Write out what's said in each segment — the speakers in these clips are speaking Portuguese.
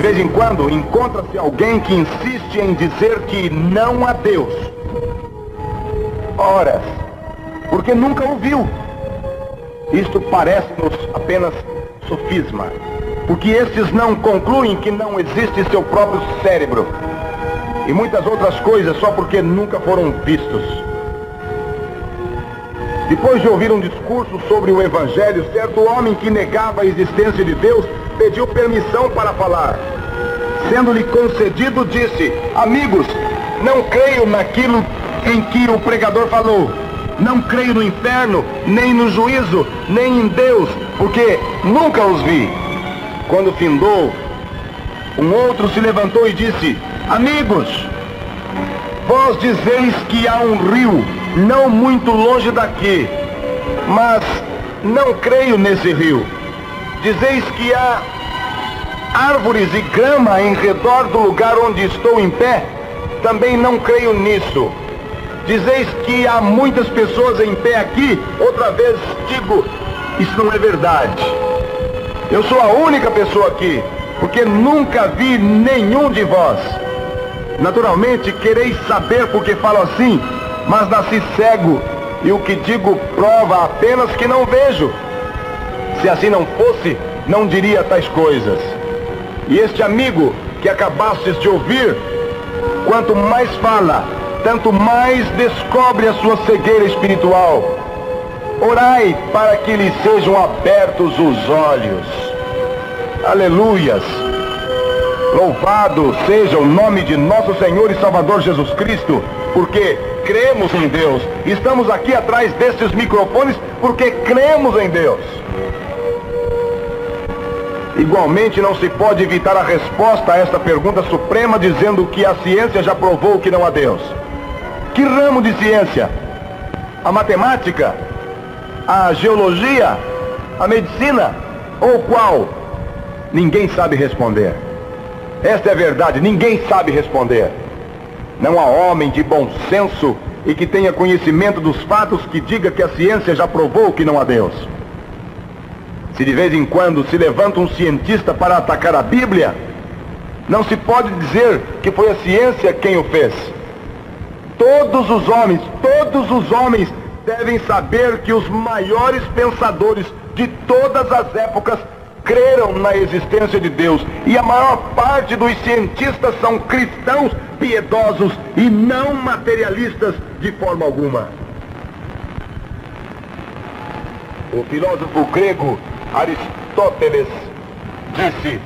vez em quando encontra-se alguém que insiste em dizer que não há Deus. Ora, porque nunca o viu. Isto parece-nos apenas sofisma, porque estes não concluem que não existe seu próprio cérebro e muitas outras coisas só porque nunca foram vistos. Depois de ouvir um discurso sobre o Evangelho, certo homem que negava a existência de Deus pediu permissão para falar. Sendo-lhe concedido, disse: amigos, não creio naquilo em que o pregador falou. Não creio no inferno, nem no juízo, nem em Deus, porque nunca os vi. Quando findou, um outro se levantou e disse: amigos, vós dizeis que há um rio não muito longe daqui, mas não creio nesse rio. Dizeis que há árvores e grama em redor do lugar onde estou em pé, também não creio nisso. Dizeis que há muitas pessoas em pé aqui, outra vez digo, isso não é verdade. Eu sou a única pessoa aqui, porque nunca vi nenhum de vós. Naturalmente quereis saber por que falo assim, mas nasci cego, e o que digo prova apenas que não vejo. Se assim não fosse, não diria tais coisas. E este amigo que acabastes de ouvir, quanto mais fala, tanto mais descobre a sua cegueira espiritual. Orai para que lhe sejam abertos os olhos. Aleluias! Louvado seja o nome de nosso Senhor e Salvador Jesus Cristo, porque cremos em Deus. Estamos aqui atrás destes microfones porque cremos em Deus. Igualmente não se pode evitar a resposta a esta pergunta suprema dizendo que a ciência já provou que não há Deus. Que ramo de ciência? A matemática? A geologia? A medicina? Ou qual? Ninguém sabe responder. Esta é a verdade, ninguém sabe responder. Não há homem de bom senso e que tenha conhecimento dos fatos que diga que a ciência já provou que não há Deus. Se de vez em quando se levanta um cientista para atacar a Bíblia, não se pode dizer que foi a ciência quem o fez. Todos os homens devem saber que os maiores pensadores de todas as épocas creram na existência de Deus, e a maior parte dos cientistas são cristãos piedosos e não materialistas de forma alguma. O filósofo grego Aristóteles disse: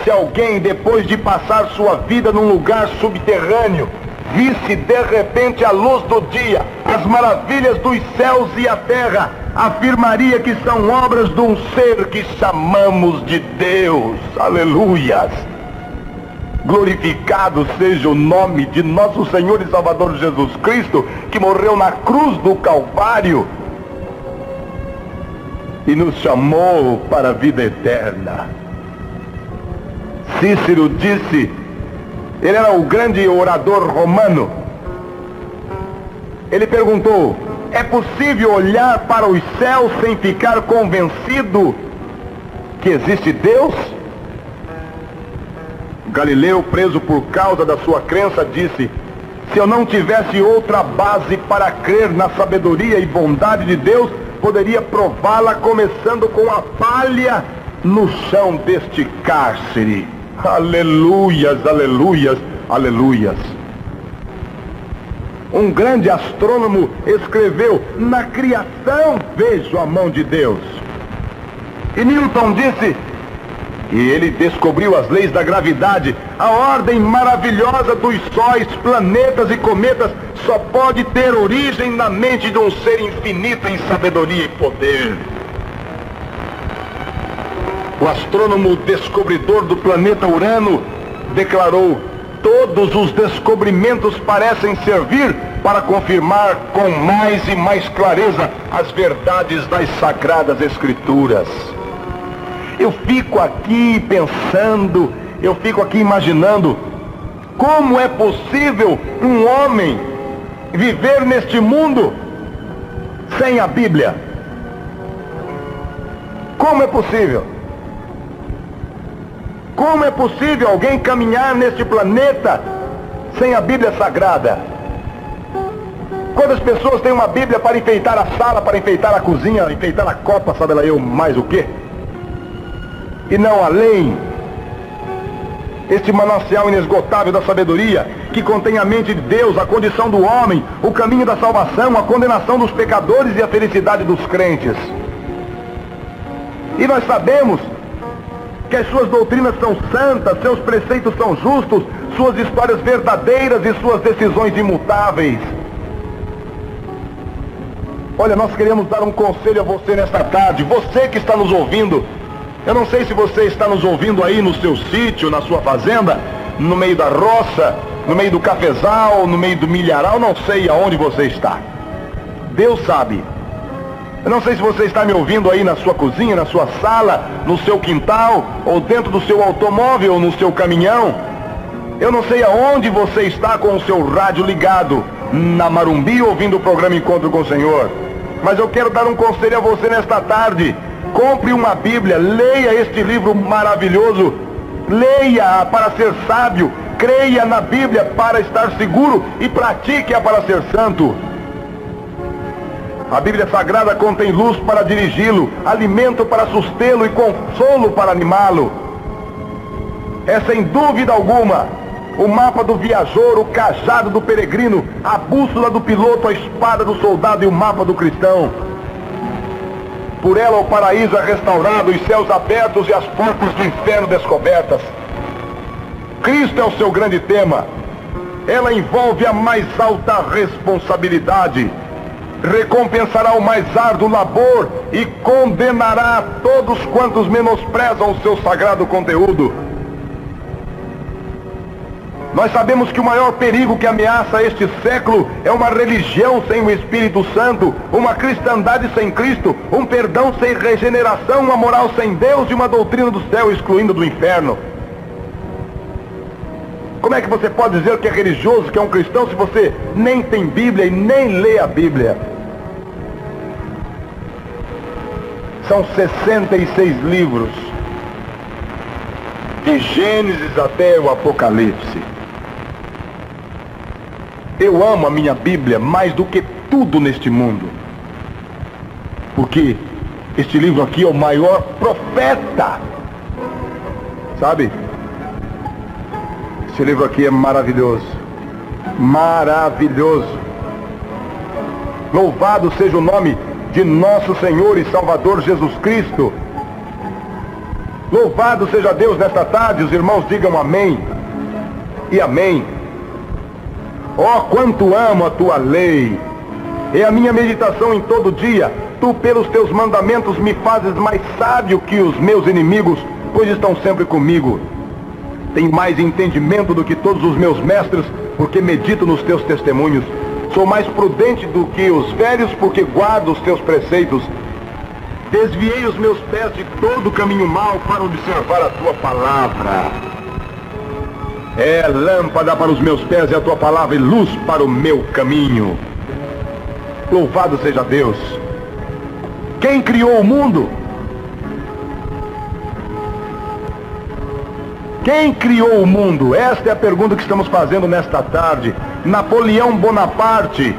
se alguém, depois de passar sua vida num lugar subterrâneo, visse de repente a luz do dia, as maravilhas dos céus e a terra, afirmaria que são obras de um ser que chamamos de Deus. Aleluias! Glorificado seja o nome de nosso Senhor e Salvador Jesus Cristo, que morreu na cruz do Calvário e nos chamou para a vida eterna. Cícero disse, ele era o grande orador romano, ele perguntou: é possível olhar para os céus sem ficar convencido que existe Deus? Galileu, preso por causa da sua crença, disse: se eu não tivesse outra base para crer na sabedoria e bondade de Deus, poderia prová-la começando com a palha no chão deste cárcere. Aleluias, aleluias, aleluias. Um grande astrônomo escreveu: na criação vejo a mão de Deus. E Newton disse, e ele descobriu as leis da gravidade, a ordem maravilhosa dos sóis, planetas e cometas só pode ter origem na mente de um ser infinito em sabedoria e poder. O astrônomo descobridor do planeta Urano declarou: todos os descobrimentos parecem servir para confirmar com mais e mais clareza as verdades das Sagradas Escrituras. Eu fico aqui pensando, eu fico aqui imaginando, como é possível um homem viver neste mundo sem a Bíblia? Como é possível? Como é possível alguém caminhar neste planeta sem a Bíblia Sagrada? Quantas pessoas têm uma Bíblia para enfeitar a sala, para enfeitar a cozinha, enfeitar a copa, sabe lá eu mais o quê? E não além. Este manancial inesgotável da sabedoria, que contém a mente de Deus, a condição do homem, o caminho da salvação, a condenação dos pecadores e a felicidade dos crentes. E nós sabemos que as suas doutrinas são santas, seus preceitos são justos, suas histórias verdadeiras e suas decisões imutáveis. Olha, nós queremos dar um conselho a você nesta tarde, você que está nos ouvindo. Eu não sei se você está nos ouvindo aí no seu sítio, na sua fazenda, no meio da roça, no meio do cafezal, no meio do milharal, não sei aonde você está. Deus sabe. Eu não sei se você está me ouvindo aí na sua cozinha, na sua sala, no seu quintal, ou dentro do seu automóvel, ou no seu caminhão. Eu não sei aonde você está com o seu rádio ligado, na Marumbi, ouvindo o programa Encontro com o Senhor. Mas eu quero dar um conselho a você nesta tarde. Compre uma Bíblia, leia este livro maravilhoso, leia-a para ser sábio, creia na Bíblia para estar seguro e pratique-a para ser santo. A Bíblia Sagrada contém luz para dirigi-lo, alimento para sustê-lo e consolo para animá-lo. É sem dúvida alguma o mapa do viajor, o cajado do peregrino, a bússola do piloto, a espada do soldado e o mapa do cristão. Por ela o paraíso é restaurado, os céus abertos e as portas do inferno descobertas. Cristo é o seu grande tema. Ela envolve a mais alta responsabilidade, recompensará o mais árduo labor e condenará a todos quantos menosprezam o seu sagrado conteúdo. Nós sabemos que o maior perigo que ameaça este século é uma religião sem o Espírito Santo, uma cristandade sem Cristo, um perdão sem regeneração, uma moral sem Deus e uma doutrina do céu excluindo do inferno. Como é que você pode dizer que é religioso, que é um cristão, se você nem tem Bíblia e nem lê a Bíblia? São 66 livros, de Gênesis até o Apocalipse. Eu amo a minha Bíblia mais do que tudo neste mundo, porque este livro aqui é o maior profeta, sabe? Este livro aqui é maravilhoso, maravilhoso. Louvado seja o nome de nosso Senhor e Salvador Jesus Cristo. Louvado seja Deus nesta tarde. Os irmãos digam amém e amém. Oh, quanto amo a tua lei, é a minha meditação em todo dia. Tu pelos teus mandamentos me fazes mais sábio que os meus inimigos, pois estão sempre comigo. Tenho mais entendimento do que todos os meus mestres, porque medito nos teus testemunhos. Sou mais prudente do que os velhos, porque guardo os teus preceitos. Desviei os meus pés de todo o caminho mau para observar a tua palavra. É lâmpada para os meus pés e a tua palavra e luz para o meu caminho. Louvado seja Deus. Quem criou o mundo? Quem criou o mundo? Esta é a pergunta que estamos fazendo nesta tarde. Napoleão Bonaparte.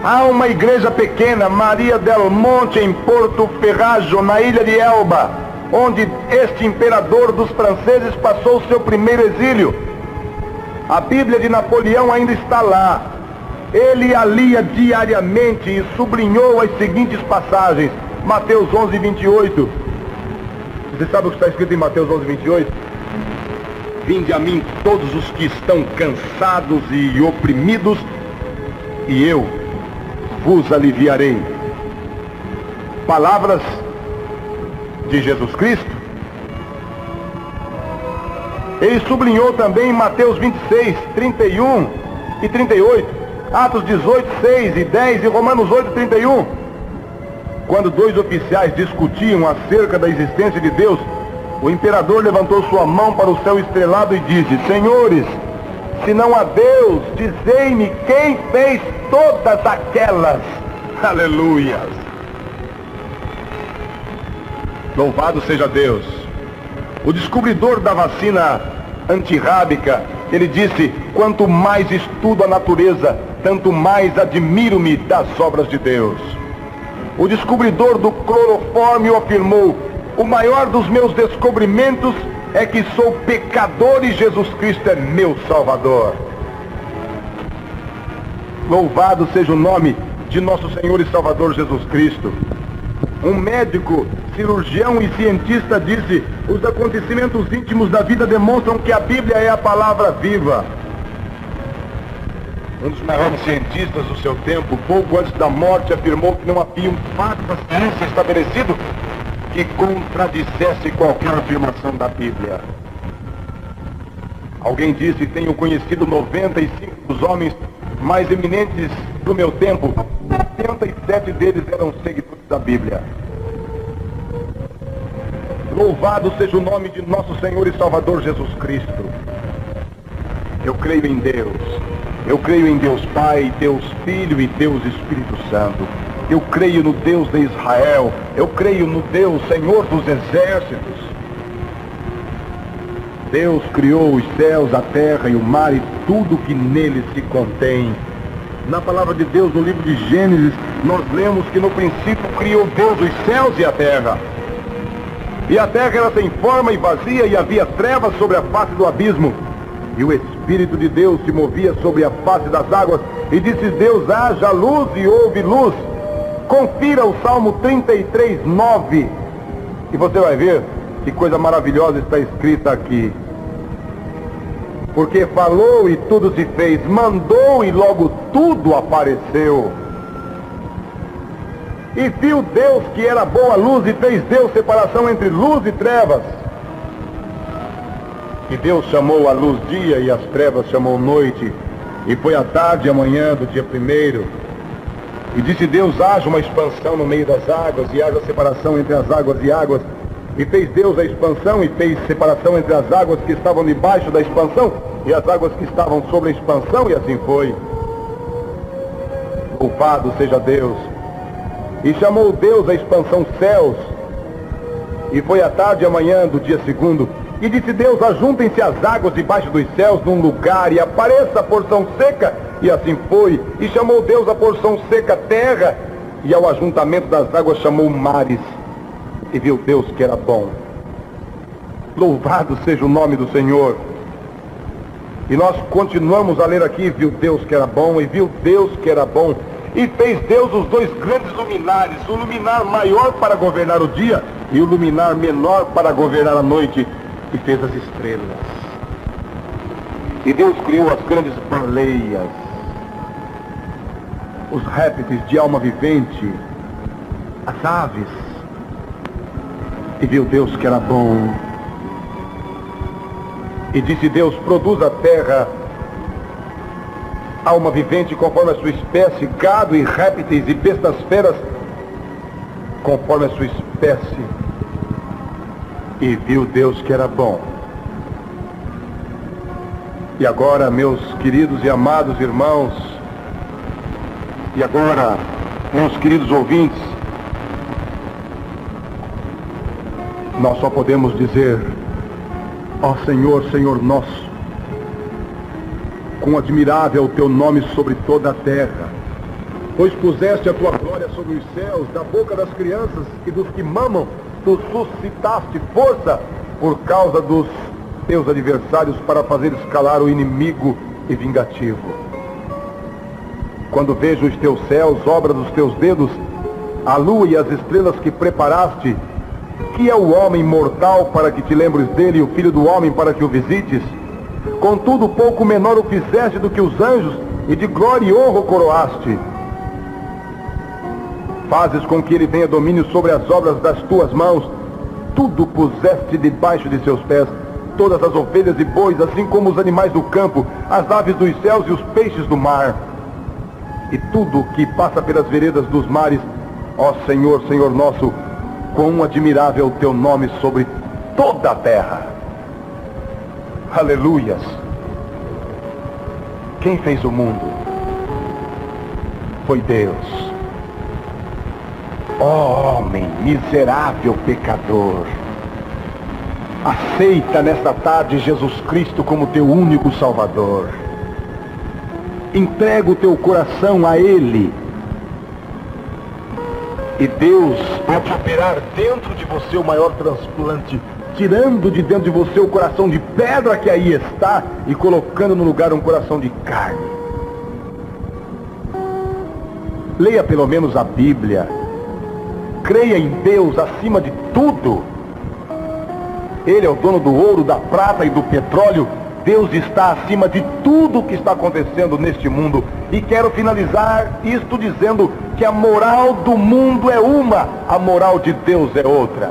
Há uma igreja pequena, Maria del Monte, em Porto Ferrajo, na ilha de Elba, onde este imperador dos franceses passou o seu primeiro exílio. A Bíblia de Napoleão ainda está lá. Ele a lia diariamente e sublinhou as seguintes passagens. Mateus 11, 28. Você sabe o que está escrito em Mateus 11, 28? Vinde a mim todos os que estão cansados e oprimidos, e eu vos aliviarei. Palavras de Jesus Cristo. Ele sublinhou também em Mateus 26, 31 e 38, Atos 18, 6 e 10 e Romanos 8, 31. Quando dois oficiais discutiam acerca da existência de Deus, o imperador levantou sua mão para o céu estrelado e disse: Senhores, se não há Deus, dizei-me quem fez todas aquelas. Aleluia! Louvado seja Deus. O descobridor da vacina antirrábica, ele disse: quanto mais estudo a natureza, tanto mais admiro-me das obras de Deus. O descobridor do clorofórmio afirmou: o maior dos meus descobrimentos é que sou pecador e Jesus Cristo é meu Salvador. Louvado seja o nome de nosso Senhor e Salvador Jesus Cristo. Um médico, cirurgião e cientista disse: os acontecimentos íntimos da vida demonstram que a Bíblia é a palavra viva. Um dos maiores cientistas do seu tempo, pouco antes da morte, afirmou que não havia um fato da ciência estabelecido que contradissesse qualquer afirmação da Bíblia. Alguém disse: tenho conhecido 95 dos homens mais eminentes do meu tempo, 77 deles eram seguidores da Bíblia. Louvado seja o nome de nosso Senhor e Salvador Jesus Cristo. Eu creio em Deus. Eu creio em Deus Pai, Deus Filho e Deus Espírito Santo. Eu creio no Deus de Israel. Eu creio no Deus Senhor dos Exércitos. Deus criou os céus, a terra e o mar e tudo que neles se contém. Na palavra de Deus, no livro de Gênesis, nós lemos que no princípio criou Deus os céus e a terra. E a terra era sem forma e vazia, e havia trevas sobre a face do abismo. E o Espírito de Deus se movia sobre a face das águas. E disse Deus: haja luz, e houve luz. Confira o Salmo 33, 9. E você vai ver que coisa maravilhosa está escrita aqui. Porque falou e tudo se fez, mandou e logo tudo apareceu. E viu Deus que era boa luz, e fez Deus separação entre luz e trevas. E Deus chamou a luz dia, e as trevas chamou noite. E foi a tarde e a manhã do dia primeiro. E disse Deus: haja uma expansão no meio das águas, e haja separação entre as águas e águas. E fez Deus a expansão, e fez separação entre as águas que estavam debaixo da expansão, e as águas que estavam sobre a expansão, e assim foi. Louvado seja Deus. E chamou Deus a expansão céus. E foi a tarde e a manhã do dia segundo. E disse Deus: ajuntem-se as águas debaixo dos céus num lugar, e apareça a porção seca. E assim foi. E chamou Deus a porção seca terra, e ao ajuntamento das águas chamou mares. E viu Deus que era bom. Louvado seja o nome do Senhor. E nós continuamos a ler aqui: viu Deus que era bom, e viu Deus que era bom. E fez Deus os dois grandes luminares, o luminar maior para governar o dia, e o luminar menor para governar a noite. E fez as estrelas. E Deus criou as grandes baleias, os répteis de alma vivente, as aves. E viu Deus que era bom. E disse Deus: produz a terra alma vivente conforme a sua espécie, gado e répteis e bestas feras conforme a sua espécie. E viu Deus que era bom. E agora, meus queridos e amados irmãos, e agora, meus queridos ouvintes, nós só podemos dizer: ó Senhor, Senhor nosso, quão admirável é o teu nome sobre toda a terra, pois puseste a tua glória sobre os céus, da boca das crianças e dos que mamam, tu suscitaste força por causa dos teus adversários, para fazer escalar o inimigo e vingativo. Quando vejo os teus céus, obra dos teus dedos, a lua e as estrelas que preparaste, que é o homem mortal para que te lembres dele, e o filho do homem para que o visites? Contudo, pouco menor o fizeste do que os anjos, e de glória e honra o coroaste. Fazes com que ele tenha domínio sobre as obras das tuas mãos. Tudo puseste debaixo de seus pés, todas as ovelhas e bois, assim como os animais do campo, as aves dos céus e os peixes do mar. E tudo que passa pelas veredas dos mares. Ó Senhor, Senhor nosso, quão admirável é o teu nome sobre toda a terra. Aleluias! Quem fez o mundo? Foi Deus. Ó homem, miserável pecador, Aceita nesta tarde Jesus Cristo como teu único Salvador. Entrega o teu coração a Ele. E Deus há de operar dentro de você o maior transplante, tirando de dentro de você o coração de pedra que aí está e colocando no lugar um coração de carne. Leia pelo menos a Bíblia. Creia em Deus acima de tudo. Ele é o dono do ouro, da prata e do petróleo. Deus está acima de tudo o que está acontecendo neste mundo. E quero finalizar isto dizendo que a moral do mundo é uma, a moral de Deus é outra.